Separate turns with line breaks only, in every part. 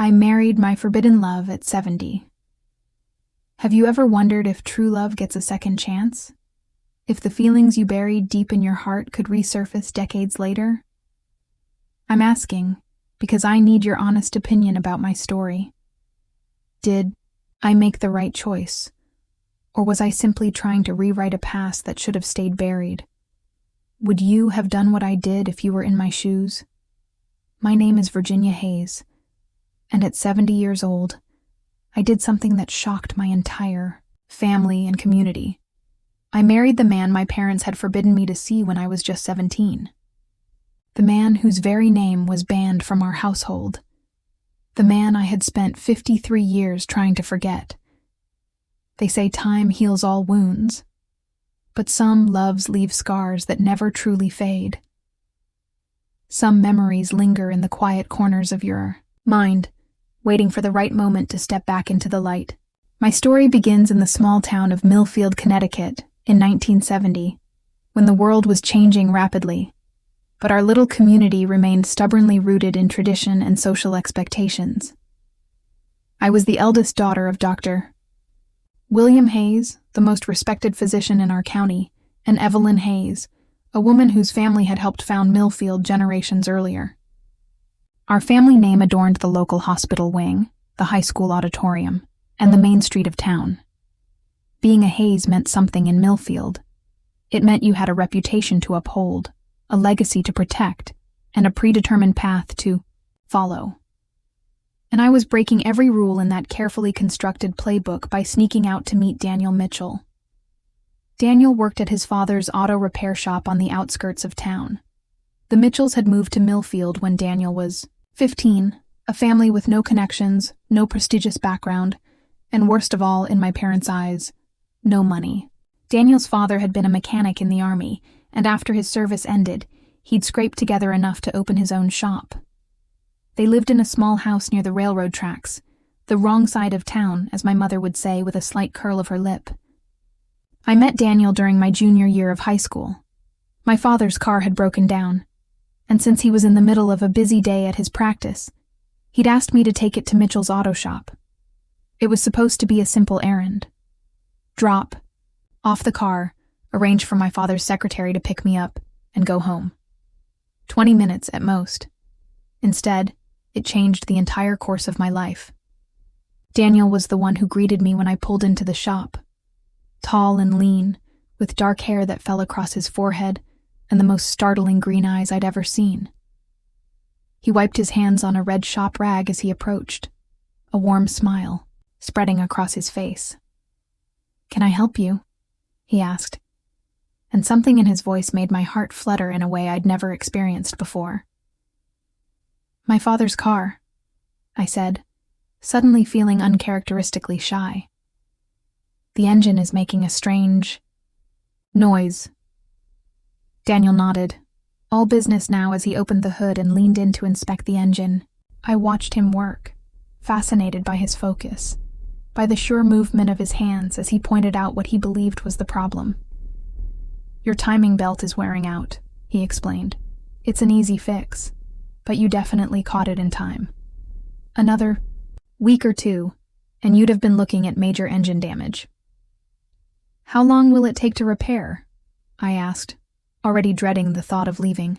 I married my forbidden love at 70. Have you ever wondered if true love gets a second chance? If the feelings you buried deep in your heart could resurface decades later? I'm asking because I need your honest opinion about my story. Did I make the right choice? Or was I simply trying to rewrite a past that should have stayed buried? Would you have done what I did if you were in my shoes? My name is Virginia Hayes, and at 70 years old, I did something that shocked my entire family and community. I married the man my parents had forbidden me to see when I was just 17. The man whose very name was banned from our household. The man I had spent 53 years trying to forget. They say time heals all wounds, but some loves leave scars that never truly fade. Some memories linger in the quiet corners of your mind, waiting for the right moment to step back into the light. My story begins in the small town of Millfield, Connecticut, in 1970, when the world was changing rapidly, but our little community remained stubbornly rooted in tradition and social expectations. I was the eldest daughter of Dr. William Hayes, the most respected physician in our county, and Evelyn Hayes, a woman whose family had helped found Millfield generations earlier. Our family name adorned the local hospital wing, the high school auditorium, and the main street of town. Being a Hayes meant something in Millfield. It meant you had a reputation to uphold, a legacy to protect, and a predetermined path to follow. And I was breaking every rule in that carefully constructed playbook by sneaking out to meet Daniel Mitchell. Daniel worked at his father's auto repair shop on the outskirts of town. The Mitchells had moved to Millfield when Daniel was 15, a family with no connections, no prestigious background, and worst of all, in my parents' eyes, no money. Daniel's father had been a mechanic in the army, and after his service ended, he'd scraped together enough to open his own shop. They lived in a small house near the railroad tracks, the wrong side of town, as my mother would say with a slight curl of her lip. I met Daniel during my junior year of high school. My father's car had broken down, and since he was in the middle of a busy day at his practice, he'd asked me to take it to Mitchell's auto shop. It was supposed to be a simple errand. Drop off the car, arrange for my father's secretary to pick me up, and go home. 20 minutes at most. Instead, it changed the entire course of my life. Daniel was the one who greeted me when I pulled into the shop. Tall and lean, with dark hair that fell across his forehead and the most startling green eyes I'd ever seen. He wiped his hands on a red shop rag as he approached, a warm smile spreading across his face. "Can I help you?" he asked, and something in his voice made my heart flutter in a way I'd never experienced before. "My father's car," I said, suddenly feeling uncharacteristically shy. "The engine is making a strange noise." Daniel nodded, all business now as he opened the hood and leaned in to inspect the engine. I watched him work, fascinated by his focus, by the sure movement of his hands as he pointed out what he believed was the problem. "Your timing belt is wearing out," he explained. "It's an easy fix, but you definitely caught it in time. Another week or two, and you'd have been looking at major engine damage." "How long will it take to repair?" I asked, already dreading the thought of leaving.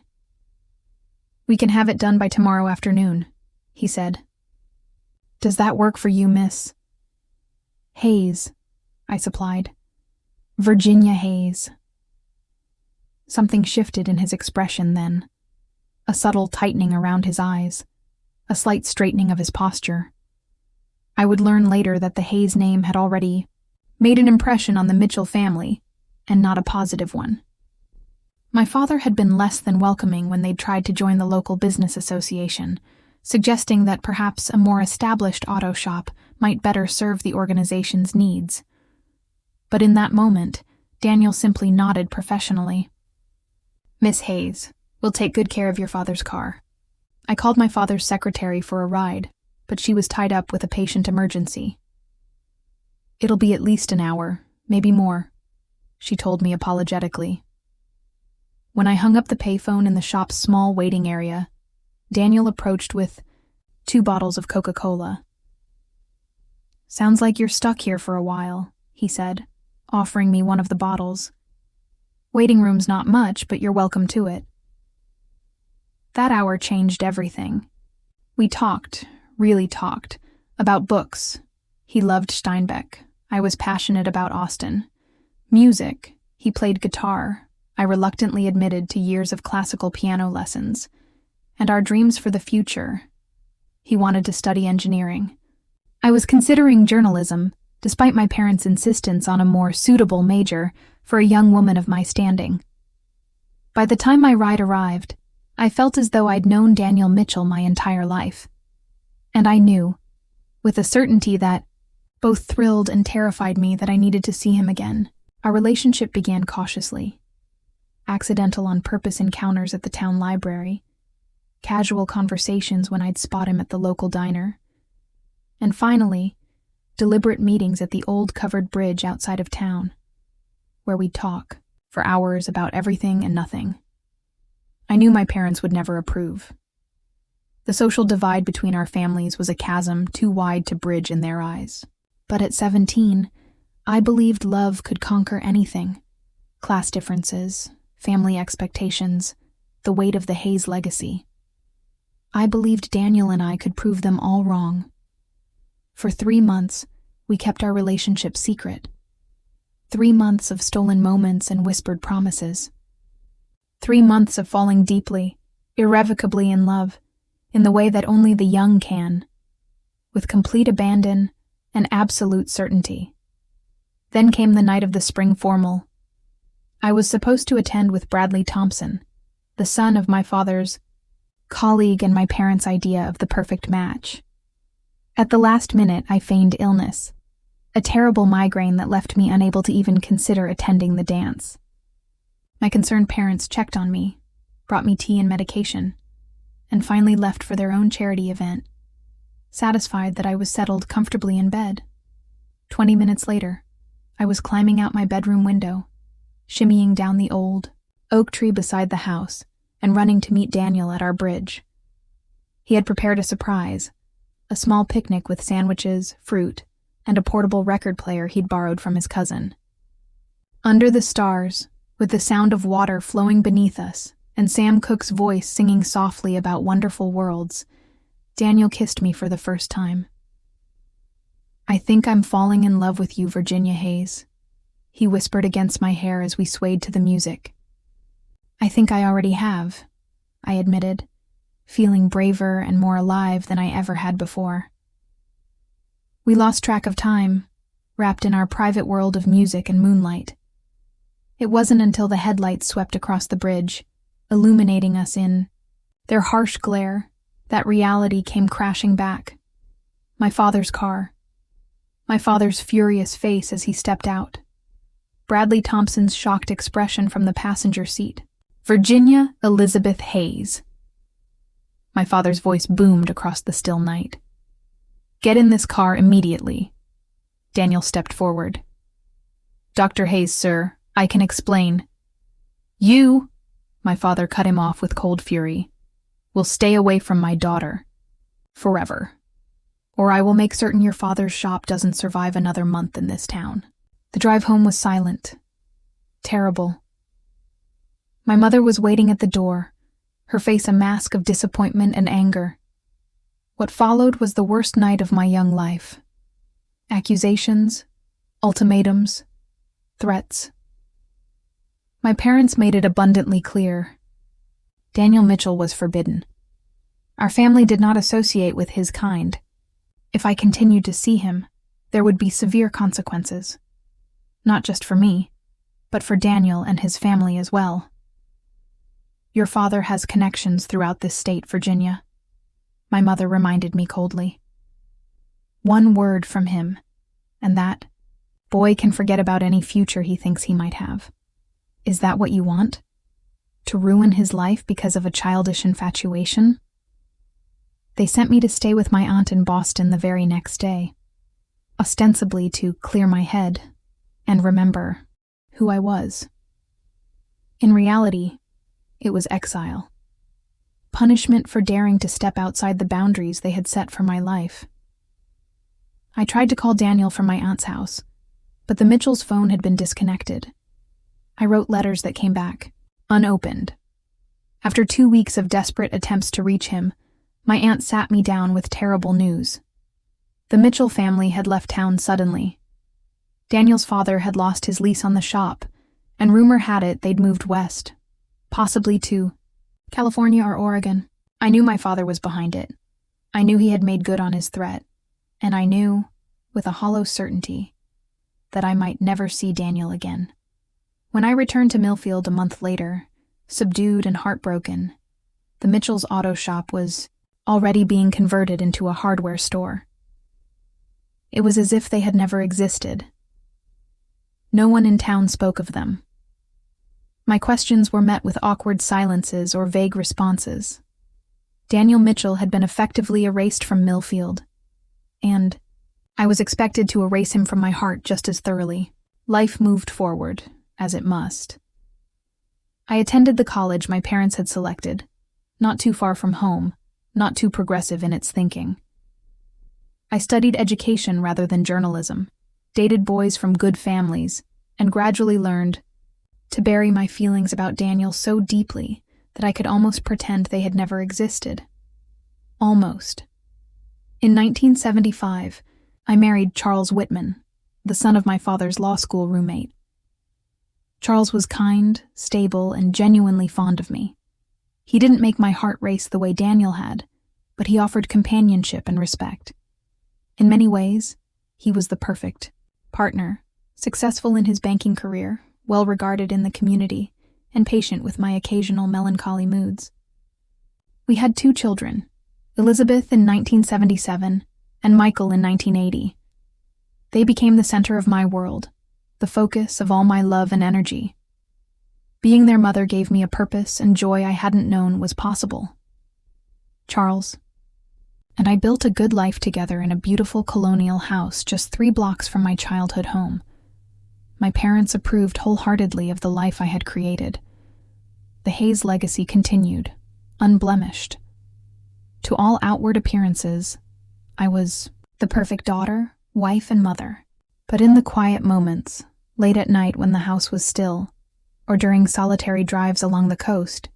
"We can have it done by tomorrow afternoon," he said. "Does that work for you, Miss Hayes?" I supplied. "Virginia Hayes." Something shifted in his expression then. A subtle tightening around his eyes, a slight straightening of his posture. I would learn later that the Hayes name had already made an impression on the Mitchell family, and not a positive one. My father had been less than welcoming when they'd tried to join the local business association, suggesting that perhaps a more established auto shop might better serve the organization's needs. But in that moment, Daniel simply nodded professionally. "Miss Hayes, we'll take good care of your father's car." I called my father's secretary for a ride, but she was tied up with a patient emergency. "It'll be at least an hour, maybe more," she told me apologetically. When I hung up the payphone in the shop's small waiting area, Daniel approached with, 2 bottles of Coca-Cola. "Sounds like you're stuck here for a while," he said, offering me one of the bottles. "Waiting room's not much, but you're welcome to it." That hour changed everything. We talked, really talked, about books. He loved Steinbeck. I was passionate about Austen. Music. He played guitar. I reluctantly admitted to years of classical piano lessons. And our dreams for the future. He wanted to study engineering. I was considering journalism, despite my parents' insistence on a more suitable major for a young woman of my standing. By the time my ride arrived, I felt as though I'd known Daniel Mitchell my entire life. And I knew, with a certainty that both thrilled and terrified me, that I needed to see him again. Our relationship began cautiously. Accidental on purpose encounters at the town library, casual conversations when I'd spot him at the local diner, and finally, deliberate meetings at the old covered bridge outside of town, where we'd talk for hours about everything and nothing. I knew my parents would never approve. The social divide between our families was a chasm too wide to bridge in their eyes. But at 17, I believed love could conquer anything. Class differences, family expectations, the weight of the Hayes legacy. I believed Daniel and I could prove them all wrong. For 3 months, we kept our relationship secret. 3 months of stolen moments and whispered promises. 3 months of falling deeply, irrevocably in love, in the way that only the young can, with complete abandon and absolute certainty. Then came the night of the spring formal. I was supposed to attend with Bradley Thompson, the son of my father's colleague and my parents' idea of the perfect match. At the last minute, I feigned illness, a terrible migraine that left me unable to even consider attending the dance. My concerned parents checked on me, brought me tea and medication, and finally left for their own charity event, satisfied that I was settled comfortably in bed. 20 minutes later, I was climbing out my bedroom window, shimmying down the old oak tree beside the house, and running to meet Daniel at our bridge. He had prepared a surprise, a small picnic with sandwiches, fruit, and a portable record player he'd borrowed from his cousin. Under the stars, with the sound of water flowing beneath us, and Sam Cooke's voice singing softly about wonderful worlds, Daniel kissed me for the first time. "I think I'm falling in love with you, Virginia Hayes," he whispered against my hair as we swayed to the music. "I think I already have," I admitted, feeling braver and more alive than I ever had before. We lost track of time, wrapped in our private world of music and moonlight. It wasn't until the headlights swept across the bridge, illuminating us in their harsh glare, that reality came crashing back. My father's car. My father's furious face as he stepped out. Bradley Thompson's shocked expression from the passenger seat. "Virginia Elizabeth Hayes." My father's voice boomed across the still night. "Get in this car immediately." Daniel stepped forward. "Dr. Hayes, sir, I can explain." "You," my father cut him off with cold fury, "will stay away from my daughter. Forever. Or I will make certain your father's shop doesn't survive another month in this town." The drive home was silent. Terrible. My mother was waiting at the door, her face a mask of disappointment and anger. What followed was the worst night of my young life. Accusations, ultimatums, threats. My parents made it abundantly clear. Daniel Mitchell was forbidden. Our family did not associate with his kind. If I continued to see him, there would be severe consequences. Not just for me, but for Daniel and his family as well. "Your father has connections throughout this state, Virginia," my mother reminded me coldly. "One word from him, and that boy can forget about any future he thinks he might have. Is that what you want? To ruin his life because of a childish infatuation?" They sent me to stay with my aunt in Boston the very next day, ostensibly to clear my head and remember who I was. In reality, it was exile. punishment for daring to step outside the boundaries they had set for my life. I tried to call Daniel from my aunt's house, but the Mitchells' phone had been disconnected. I wrote letters that came back, unopened. After 2 weeks of desperate attempts to reach him, my aunt sat me down with terrible news. The Mitchell family had left town suddenly. Daniel's father had lost his lease on the shop, and rumor had it they'd moved west, possibly to California or Oregon. I knew my father was behind it. I knew he had made good on his threat, and I knew, with a hollow certainty, that I might never see Daniel again. When I returned to Millfield a month later, subdued and heartbroken, the Mitchells' auto shop was already being converted into a hardware store. It was as if they had never existed. No one in town spoke of them. My questions were met with awkward silences or vague responses. Daniel Mitchell had been effectively erased from Millfield, and I was expected to erase him from my heart just as thoroughly. Life moved forward, as it must. I attended the college my parents had selected, not too far from home, not too progressive in its thinking. I studied education rather than journalism, dated boys from good families, and gradually learned to bury my feelings about Daniel so deeply that I could almost pretend they had never existed. Almost. In 1975, I married Charles Whitman, the son of my father's law school roommate. Charles was kind, stable, and genuinely fond of me. He didn't make my heart race the way Daniel had, but he offered companionship and respect. In many ways, he was the perfect partner, successful in his banking career, well-regarded in the community, and patient with my occasional melancholy moods. We had 2 children, Elizabeth in 1977 and Michael in 1980. They became the center of my world, the focus of all my love and energy. Being their mother gave me a purpose and joy I hadn't known was possible. Charles and I built a good life together in a beautiful colonial house just 3 blocks from my childhood home. My parents approved wholeheartedly of the life I had created. The Hayes legacy continued, unblemished. To all outward appearances, I was the perfect daughter, wife, and mother. But in the quiet moments, late at night when the house was still, or during solitary drives along the coast,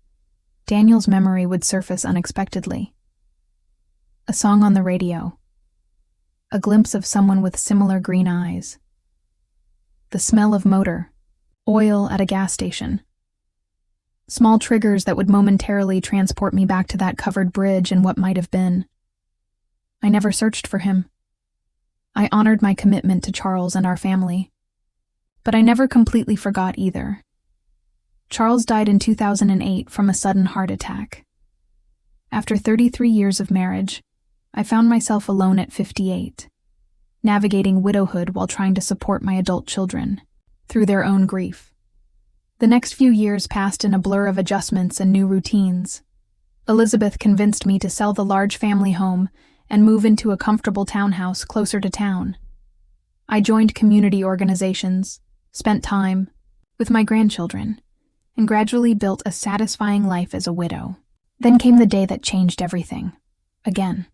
Daniel's memory would surface unexpectedly. A song on the radio, a glimpse of someone with similar green eyes, the smell of motor, oil at a gas station. Small triggers that would momentarily transport me back to that covered bridge and what might have been. I never searched for him. I honored my commitment to Charles and our family. But I never completely forgot either. Charles died in 2008 from a sudden heart attack. After 33 years of marriage, I found myself alone at 58, navigating widowhood while trying to support my adult children through their own grief. The next few years passed in a blur of adjustments and new routines. Elizabeth convinced me to sell the large family home and move into a comfortable townhouse closer to town. I joined community organizations, spent time with my grandchildren, and gradually built a satisfying life as a widow. Then came the day that changed everything. Again.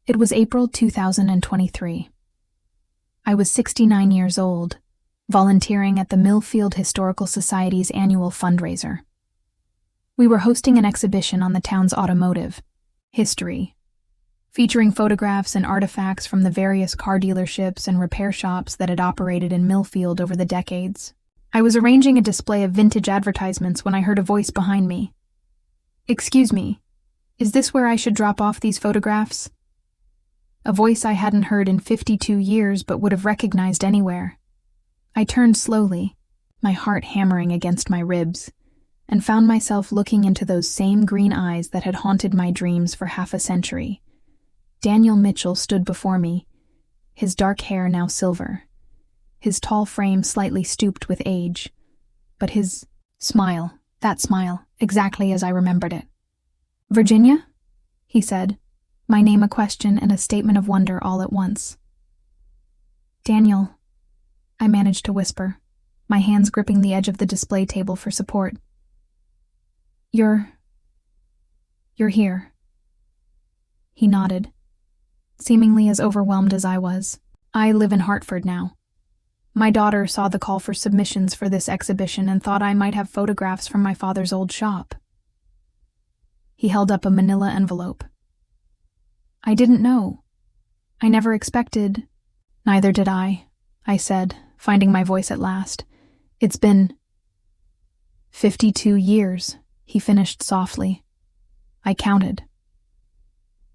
It was April 2023. I was 69 years old, volunteering at the Millfield Historical Society's annual fundraiser. We were hosting an exhibition on the town's automotive history, featuring photographs and artifacts from the various car dealerships and repair shops that had operated in Millfield over the decades. I was arranging a display of vintage advertisements when I heard a voice behind me. "Excuse me, is this where I should drop off these photographs?" A voice I hadn't heard in 52 years but would have recognized anywhere. I turned slowly, my heart hammering against my ribs, and found myself looking into those same green eyes that had haunted my dreams for half a century. Daniel Mitchell stood before me, his dark hair now silver, his tall frame slightly stooped with age, but his smile, that smile, exactly as I remembered it. "Virginia?" he said, my name a question and a statement of wonder all at once. "Daniel," I managed to whisper, my hands gripping the edge of the display table for support. You're You're here." He nodded, seemingly as overwhelmed as I was. "I live in Hartford now. My daughter saw the call for submissions for this exhibition and thought I might have photographs from my father's old shop." He held up a manila envelope. "I didn't know. I never expected—" "Neither did I said, finding my voice at last. "It's been 52 years, he finished softly. I counted.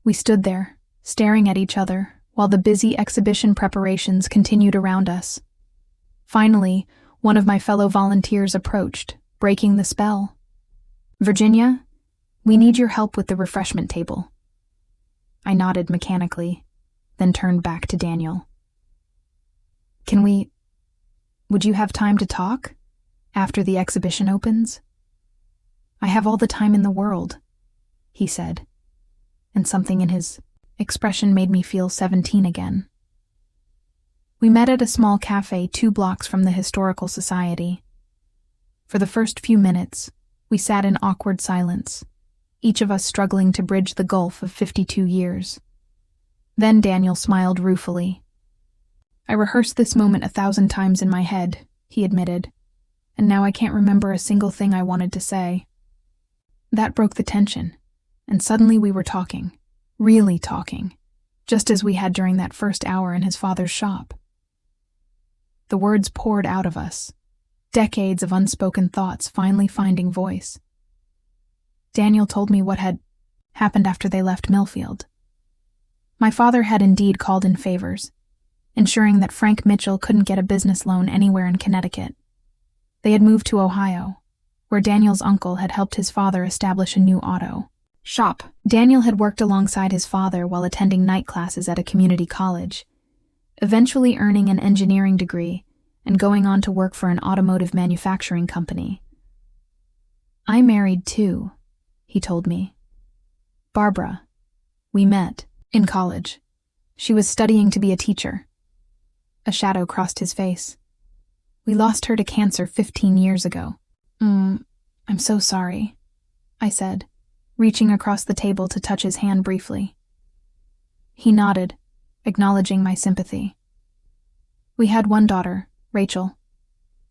We stood there, staring at each other, while the busy exhibition preparations continued around us. Finally, one of my fellow volunteers approached, breaking the spell. "Virginia, we need your help with the refreshment table." I nodded mechanically, then turned back to Daniel. Would you have time to talk after the exhibition opens?" "I have all the time in the world," he said, and something in his expression made me feel 17 again. We met at a small cafe 2 blocks from the Historical Society. For the first few minutes, we sat in awkward silence, each of us struggling to bridge the gulf of 52 years. Then Daniel smiled ruefully. "I rehearsed this moment 1,000 times in my head," he admitted, "and now I can't remember a single thing I wanted to say." That broke the tension, and suddenly we were talking, really talking, just as we had during that first hour in his father's shop. The words poured out of us, decades of unspoken thoughts finally finding voice. Daniel told me what had happened after they left Millfield. My father had indeed called in favors, ensuring that Frank Mitchell couldn't get a business loan anywhere in Connecticut. They had moved to Ohio, where Daniel's uncle had helped his father establish a new auto shop. Daniel had worked alongside his father while attending night classes at a community college, eventually earning an engineering degree and going on to work for an automotive manufacturing company. "I married too," he told me. "Barbara. We met in college. She was studying to be a teacher." A shadow crossed his face. "We lost her to cancer 15 years ago." I'm so sorry," I said, reaching across the table to touch his hand briefly. He nodded, acknowledging my sympathy. "We had one daughter, Rachel.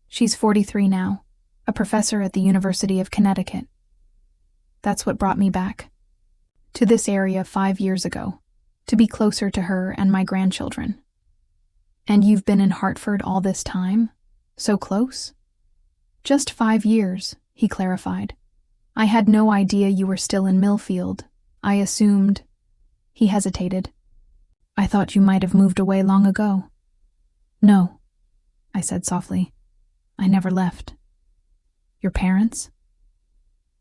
She's 43 now, a professor at the University of Connecticut. That's what brought me back to this area 5 years ago, to be closer to her and my grandchildren." "And you've been in Hartford all this time? So close?" "Just 5 years," he clarified. "I had no idea you were still in Millfield. I assumed—" He hesitated. "I thought you might have moved away long ago." "No," I said softly. "I never left." "Your parents?"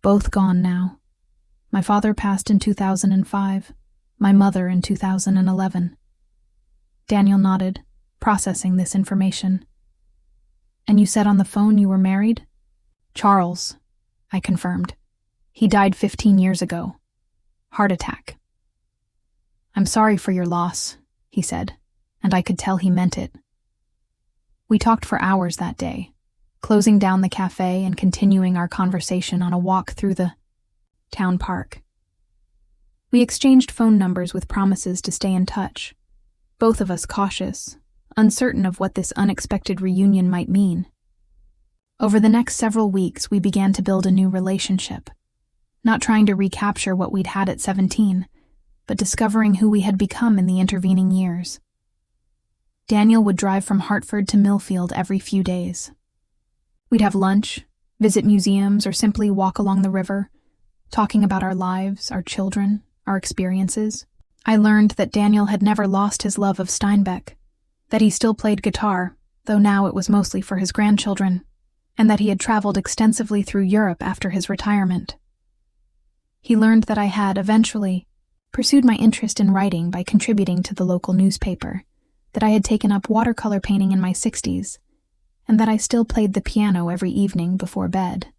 "Both gone now. My father passed in 2005, my mother in 2011. Daniel nodded, processing this information. "And you said on the phone you were married?" "Charles," I confirmed. "He died 15 years ago. Heart attack." "I'm sorry for your loss," he said, and I could tell he meant it. We talked for hours that day, closing down the cafe and continuing our conversation on a walk through the town park. We exchanged phone numbers with promises to stay in touch, both of us cautious, uncertain of what this unexpected reunion might mean. Over the next several weeks, we began to build a new relationship, not trying to recapture what we'd had at 17, but discovering who we had become in the intervening years. Daniel would drive from Hartford to Millfield every few days. We'd have lunch, visit museums, or simply walk along the river, talking about our lives, our children, our experiences. I learned that Daniel had never lost his love of Steinbeck, that he still played guitar, though now it was mostly for his grandchildren, and that he had traveled extensively through Europe after his retirement. He learned that I had, eventually, pursued my interest in writing by contributing to the local newspaper, that I had taken up watercolor painting in my 60s, and that I still played the piano every evening before bed.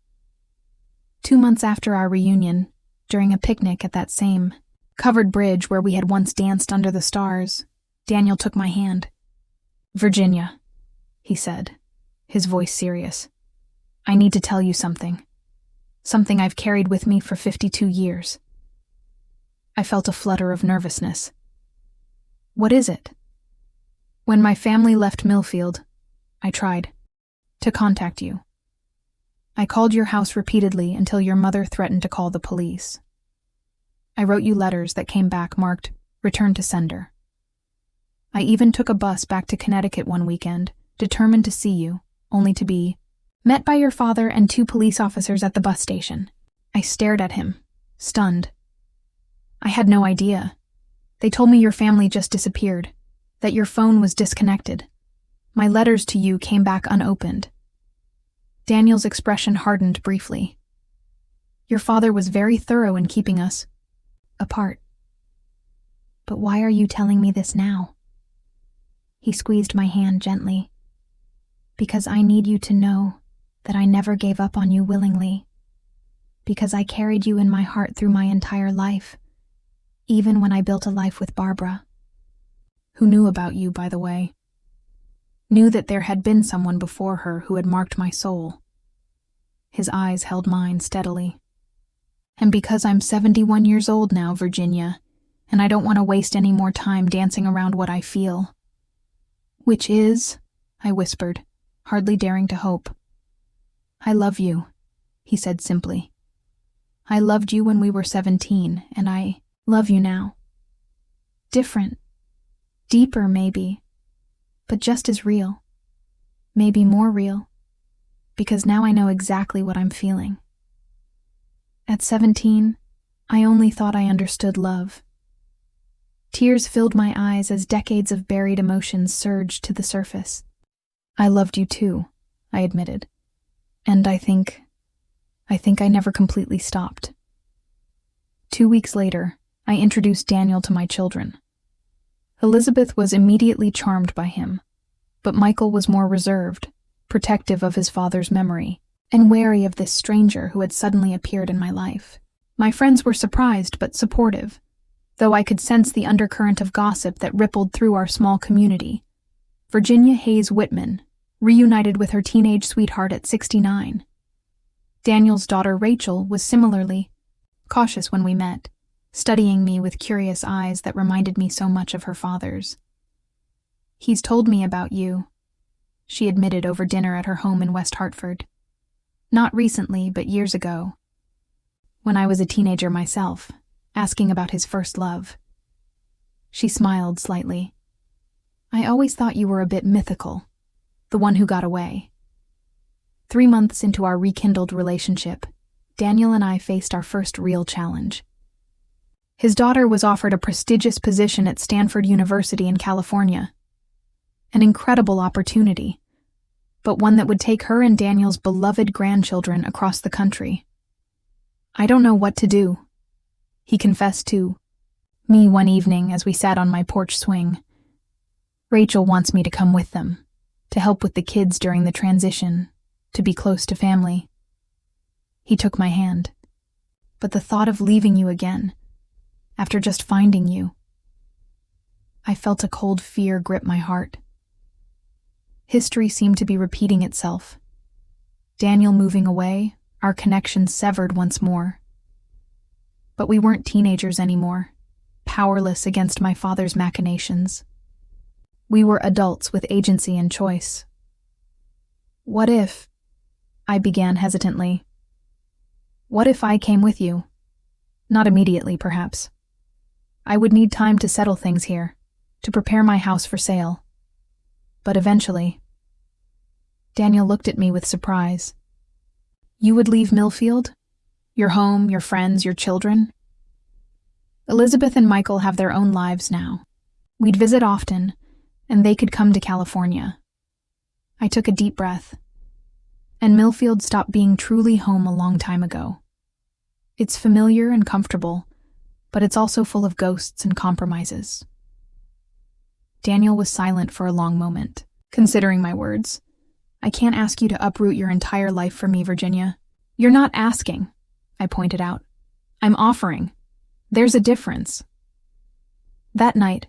2 months after our reunion, during a picnic at that same covered bridge where we had once danced under the stars, Daniel took my hand. "Virginia," he said, his voice serious, "I need to tell you something. Something I've carried with me for 52 years. I felt a flutter of nervousness. What is it? When my family left Millfield, I tried to contact you. I called your house repeatedly until your mother threatened to call the police. I wrote you letters that came back marked "Return to Sender." I even took a bus back to Connecticut one weekend, determined to see you, only to be met by your father and 2 police officers at the bus station. I stared at him, stunned. I had no idea. They told me your family just disappeared, that your phone was disconnected. My letters to you came back unopened. Daniel's expression hardened briefly. Your father was very thorough in keeping us apart. But why are you telling me this now? He squeezed my hand gently. Because I need you to know that I never gave up on you willingly. Because I carried you in my heart through my entire life, even when I built a life with Barbara. Who knew about you, by the way. Knew that there had been someone before her who had marked my soul. His eyes held mine steadily. And because I'm 71 years old now, Virginia, and I don't want to waste any more time dancing around what I feel. Which is, I whispered, hardly daring to hope. I love you, he said simply. I loved you when we were 17, and I love you now. Different. Deeper, maybe. But just as real. Maybe more real. Because now I know exactly what I'm feeling. At 17, I only thought I understood love. Tears filled my eyes as decades of buried emotions surged to the surface. I loved you too, I admitted. And I think I never completely stopped. 2 weeks later, I introduced Daniel to my children. Elizabeth was immediately charmed by him, but Michael was more reserved, protective of his father's memory, and wary of this stranger who had suddenly appeared in my life. My friends were surprised but supportive, though I could sense the undercurrent of gossip that rippled through our small community. Virginia Hayes Whitman, reunited with her teenage sweetheart at 69. Daniel's daughter Rachel was similarly cautious when we met, studying me with curious eyes that reminded me so much of her father's. He's told me about you, she admitted over dinner at her home in West Hartford. Not recently, but years ago. When I was a teenager myself, asking about his first love. She smiled slightly. I always thought you were a bit mythical, the one who got away. 3 months into our rekindled relationship, Daniel and I faced our first real challenge. His daughter was offered a prestigious position at Stanford University in California. An incredible opportunity, but one that would take her and Daniel's beloved grandchildren across the country. I don't know what to do, he confessed to me one evening as we sat on my porch swing. Rachel wants me to come with them, to help with the kids during the transition, to be close to family. He took my hand. But the thought of leaving you again, after just finding you, I felt a cold fear grip my heart. History seemed to be repeating itself. Daniel moving away, our connection severed once more. But we weren't teenagers anymore, powerless against my father's machinations. We were adults with agency and choice. What if, I began hesitantly, what if I came with you? Not immediately, perhaps. I would need time to settle things here, to prepare my house for sale. But eventually, Daniel looked at me with surprise. You would leave Millfield? Your home, your friends, your children? Elizabeth and Michael have their own lives now. We'd visit often, and they could come to California. I took a deep breath. And Millfield stopped being truly home a long time ago. It's familiar and comfortable, but it's also full of ghosts and compromises. Daniel was silent for a long moment, considering my words. I can't ask you to uproot your entire life for me, Virginia. You're not asking, I pointed out. I'm offering. There's a difference. That night,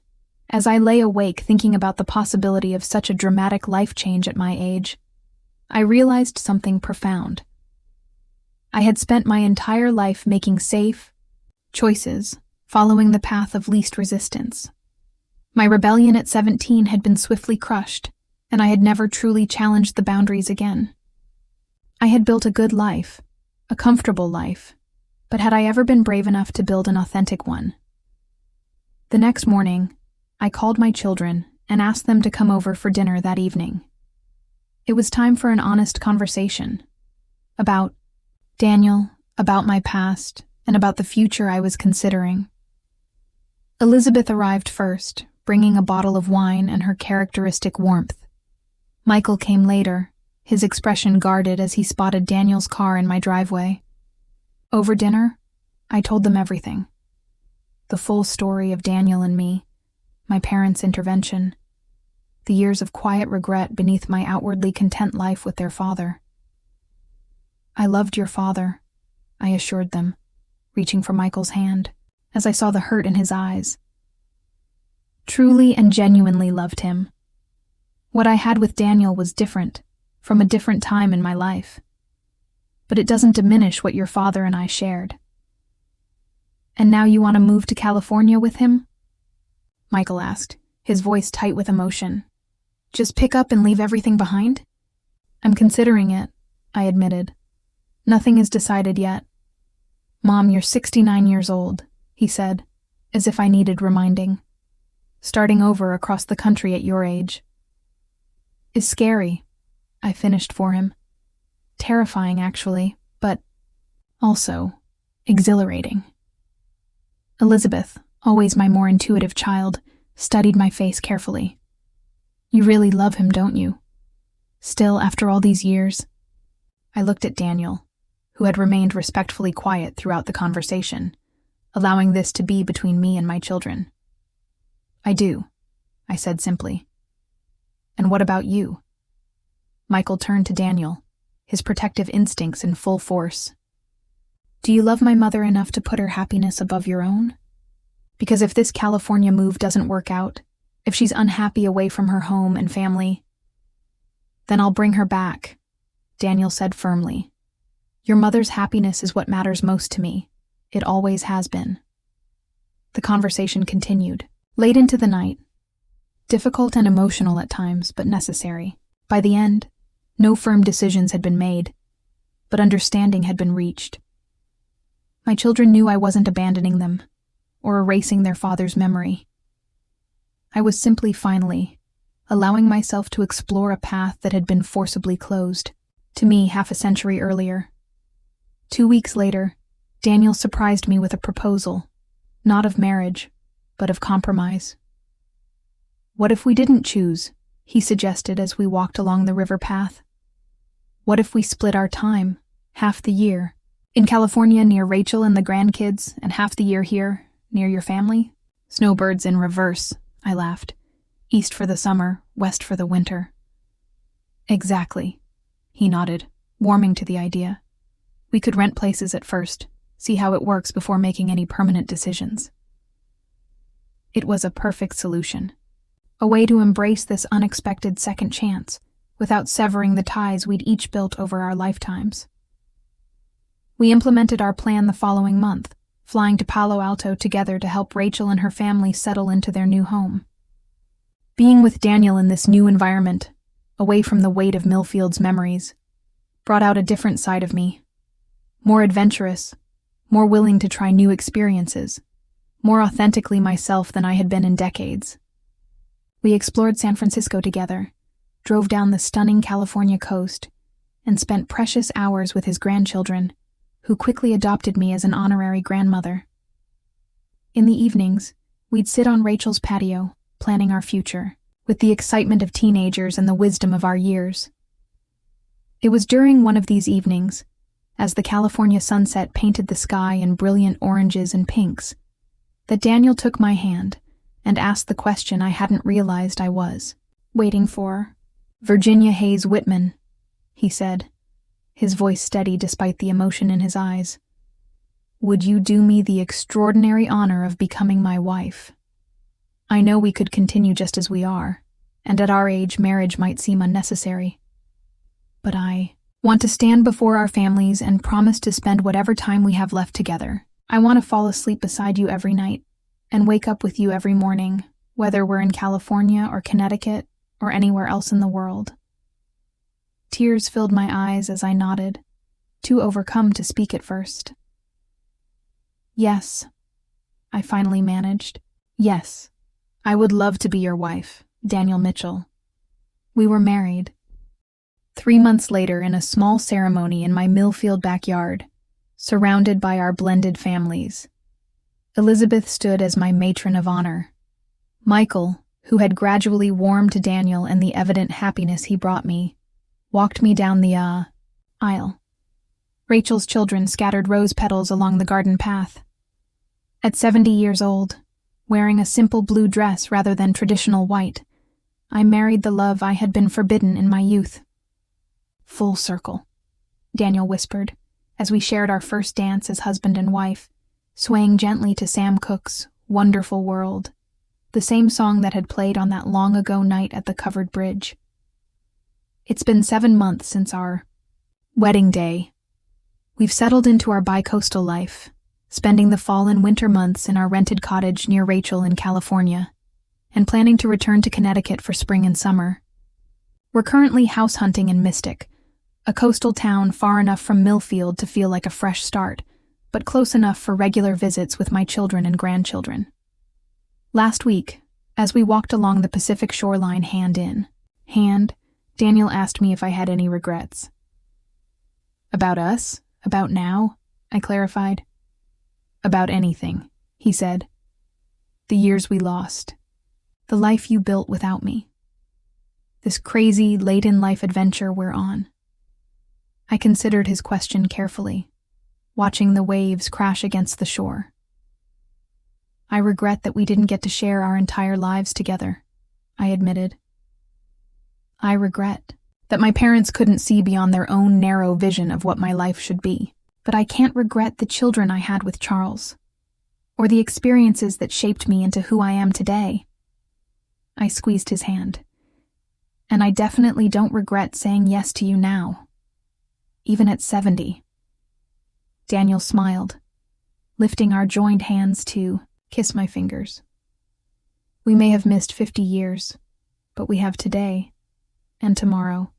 as I lay awake thinking about the possibility of such a dramatic life change at my age, I realized something profound. I had spent my entire life making safe choices following the path of least resistance. My rebellion at 17 had been swiftly crushed, and I had never truly challenged the boundaries again. I had built a good life, a comfortable life, but had I ever been brave enough to build an authentic one? The next morning, I called my children and asked them to come over for dinner that evening. It was time for an honest conversation about Daniel, about my past, and about the future I was considering. Elizabeth arrived first, bringing a bottle of wine and her characteristic warmth. Michael came later, his expression guarded as he spotted Daniel's car in my driveway. Over dinner, I told them everything. The full story of Daniel and me, my parents' intervention, the years of quiet regret beneath my outwardly content life with their father. I loved your father, I assured them, reaching for Michael's hand, as I saw the hurt in his eyes. Truly and genuinely loved him. What I had with Daniel was different, from a different time in my life. But it doesn't diminish what your father and I shared. And now you want to move to California with him? Michael asked, his voice tight with emotion. Just pick up and leave everything behind? I'm considering it, I admitted. Nothing is decided yet. Mom, you're 69 years old, he said, as if I needed reminding. Starting over across the country at your age is scary, I finished for him. Terrifying, actually, but also exhilarating. Elizabeth, always my more intuitive child, studied my face carefully. You really love him, don't you? Still, after all these years? I looked at Daniel, who had remained respectfully quiet throughout the conversation, allowing this to be between me and my children. I do, I said simply. And what about you? Michael turned to Daniel, his protective instincts in full force. Do you love my mother enough to put her happiness above your own? Because if this California move doesn't work out, if she's unhappy away from her home and family, then I'll bring her back, Daniel said firmly. Your mother's happiness is what matters most to me. It always has been. The conversation continued, late into the night. Difficult and emotional at times, but necessary. By the end, no firm decisions had been made, but understanding had been reached. My children knew I wasn't abandoning them, or erasing their father's memory. I was simply finally allowing myself to explore a path that had been forcibly closed, to me half a century earlier. 2 weeks later, Daniel surprised me with a proposal, not of marriage, but of compromise. What if we didn't choose? He suggested as we walked along the river path. What if we split our time, half the year, in California near Rachel and the grandkids, and half the year here, near your family? Snowbirds in reverse, I laughed. East for the summer, west for the winter. Exactly, he nodded, warming to the idea. We could rent places at first, see how it works before making any permanent decisions. It was a perfect solution. A way to embrace this unexpected second chance, without severing the ties we'd each built over our lifetimes. We implemented our plan the following month, flying to Palo Alto together to help Rachel and her family settle into their new home. Being with Daniel in this new environment, away from the weight of Millfield's memories, brought out a different side of me. More adventurous, more willing to try new experiences, more authentically myself than I had been in decades. We explored San Francisco together, drove down the stunning California coast, and spent precious hours with his grandchildren, who quickly adopted me as an honorary grandmother. In the evenings, we'd sit on Rachel's patio, planning our future, with the excitement of teenagers and the wisdom of our years. It was during one of these evenings, as the California sunset painted the sky in brilliant oranges and pinks, that Daniel took my hand and asked the question I hadn't realized I was waiting for. Virginia Hayes Whitman, he said, his voice steady despite the emotion in his eyes. Would you do me the extraordinary honor of becoming my wife? I know we could continue just as we are, and at our age marriage might seem unnecessary. But I want to stand before our families and promise to spend whatever time we have left together, I want to fall asleep beside you every night and wake up with you every morning, whether we're in California or Connecticut or anywhere else in the world." Tears filled my eyes as I nodded, too overcome to speak at first. "Yes," I finally managed. "Yes, I would love to be your wife, Daniel Mitchell." We were married. 3 months later, in a small ceremony in my Millfield backyard, surrounded by our blended families, Elizabeth stood as my matron of honor. Michael, who had gradually warmed to Daniel and the evident happiness he brought me, walked me down the aisle. Rachel's children scattered rose petals along the garden path. At 70 years old, wearing a simple blue dress rather than traditional white, I married the love I had been forbidden in my youth. "Full circle," Daniel whispered, as we shared our first dance as husband and wife, swaying gently to Sam Cooke's "Wonderful World," the same song that had played on that long-ago night at the covered bridge. It's been 7 months since our wedding day. We've settled into our bi-coastal life, spending the fall and winter months in our rented cottage near Rachel in California, and planning to return to Connecticut for spring and summer. We're currently house hunting in Mystic, a coastal town far enough from Millfield to feel like a fresh start, but close enough for regular visits with my children and grandchildren. Last week, as we walked along the Pacific shoreline hand in hand, Daniel asked me if I had any regrets. "About us? About now?" I clarified. "About anything," he said. "The years we lost. The life you built without me. This crazy, late-in-life adventure we're on." I considered his question carefully, watching the waves crash against the shore. "I regret that we didn't get to share our entire lives together," I admitted. "I regret that my parents couldn't see beyond their own narrow vision of what my life should be. But I can't regret the children I had with Charles, or the experiences that shaped me into who I am today." I squeezed his hand. "And I definitely don't regret saying yes to you now, even at 70. Daniel smiled, lifting our joined hands to kiss my fingers. "We may have missed 50 years, but we have today, and tomorrow,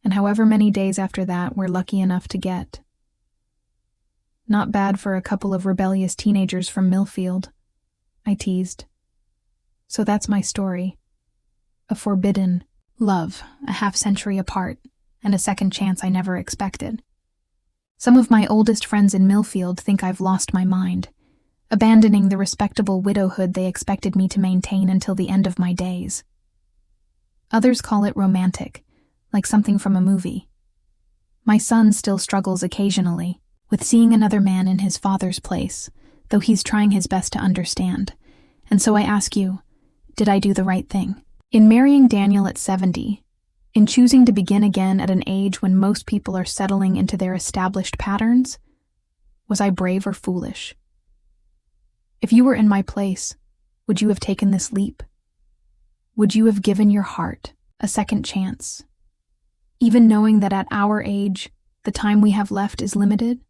and however many days after that we're lucky enough to get." "Not bad for a couple of rebellious teenagers from Millfield," I teased. So that's my story. A forbidden love, a half-century apart, and a second chance I never expected. Some of my oldest friends in Millfield think I've lost my mind, abandoning the respectable widowhood they expected me to maintain until the end of my days. Others call it romantic, like something from a movie. My son still struggles occasionally with seeing another man in his father's place, though he's trying his best to understand. And so I ask you, did I do the right thing? In marrying Daniel at 70, in choosing to begin again at an age when most people are settling into their established patterns, was I brave or foolish? If you were in my place, would you have taken this leap? Would you have given your heart a second chance, even knowing that at our age, the time we have left is limited?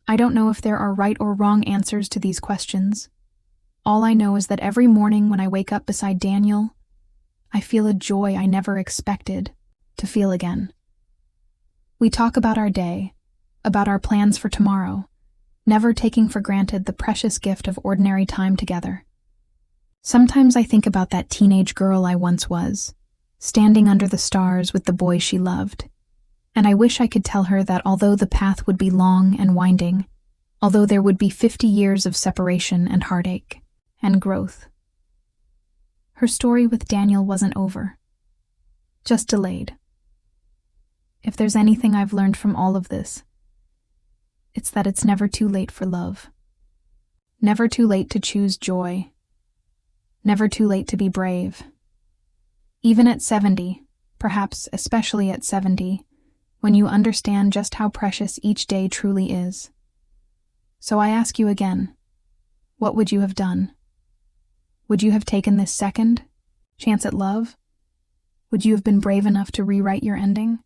I don't know if there are right or wrong answers to these questions. All I know is that every morning when I wake up beside Daniel, I feel a joy I never expected to feel again. We talk about our day, about our plans for tomorrow, never taking for granted the precious gift of ordinary time together. Sometimes I think about that teenage girl I once was, standing under the stars with the boy she loved. And I wish I could tell her that although the path would be long and winding, although there would be 50 years of separation and heartache and growth, her story with Daniel wasn't over, just delayed. If there's anything I've learned from all of this, it's that it's never too late for love. Never too late to choose joy. Never too late to be brave. Even at 70, perhaps especially at 70, when you understand just how precious each day truly is. So I ask you again, what would you have done? Would you have taken this second chance at love? Would you have been brave enough to rewrite your ending?